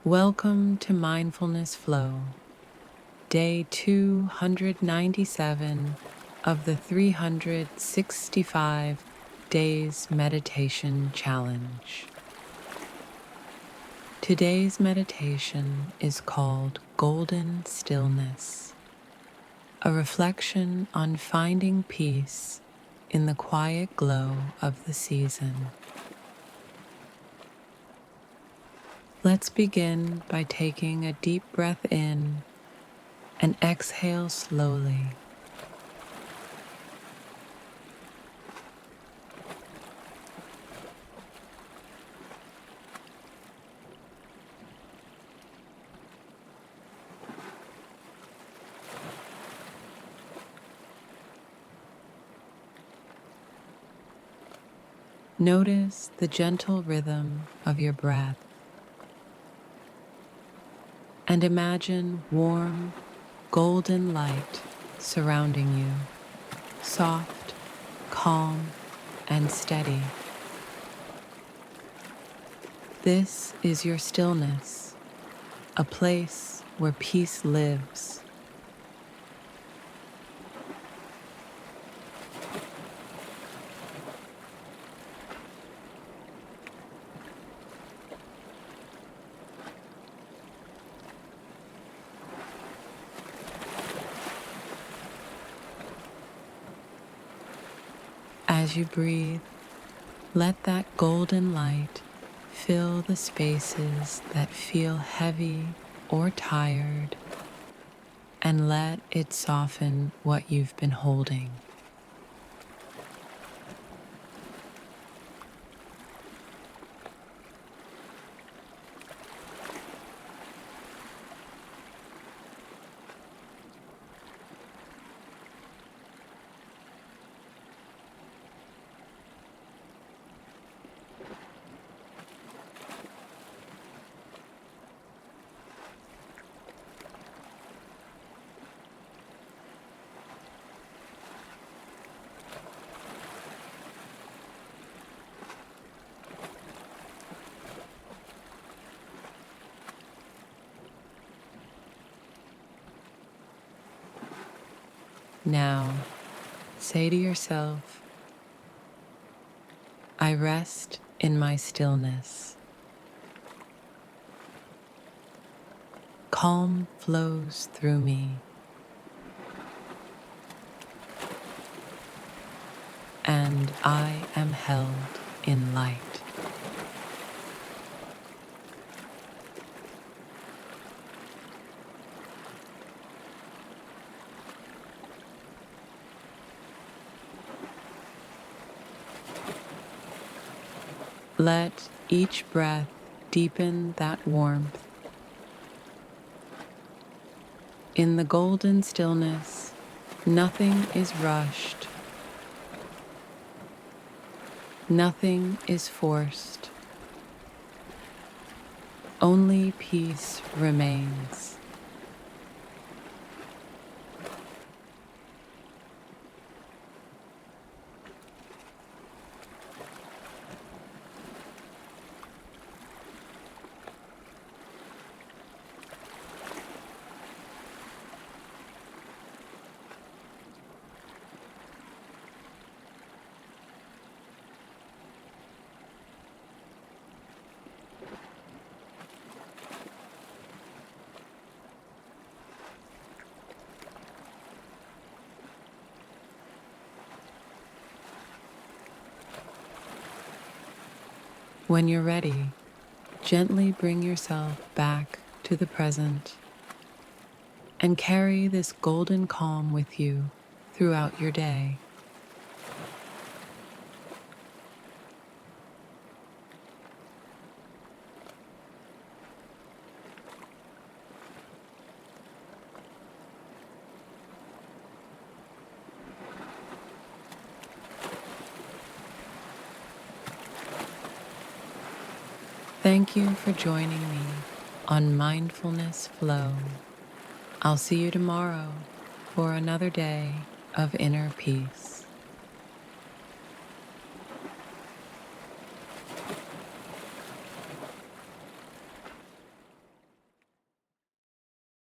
Welcome to Mindfulness Flow, day 297 of the 365 Days Meditation Challenge. Today's meditation is called Golden Stillness, a reflection on finding peace in the quiet glow of the season. Let's begin by taking a deep breath in and exhale slowly. Notice the gentle rhythm of your breath and imagine warm, golden light surrounding you, soft, calm, and steady. This is your stillness, a place where peace lives. As you breathe, let that golden light fill the spaces that feel heavy or tired, and let it soften what you've been holding. Now, say to yourself, I rest in my stillness. Calm flows through me, and I am held in light. Let each breath deepen that warmth. In the golden stillness, nothing is rushed. Nothing is forced. Only peace remains. When you're ready, gently bring yourself back to the present and carry this golden calm with you throughout your day. Thank you for joining me on Mindfulness Flow. I'll see you tomorrow for another day of inner peace.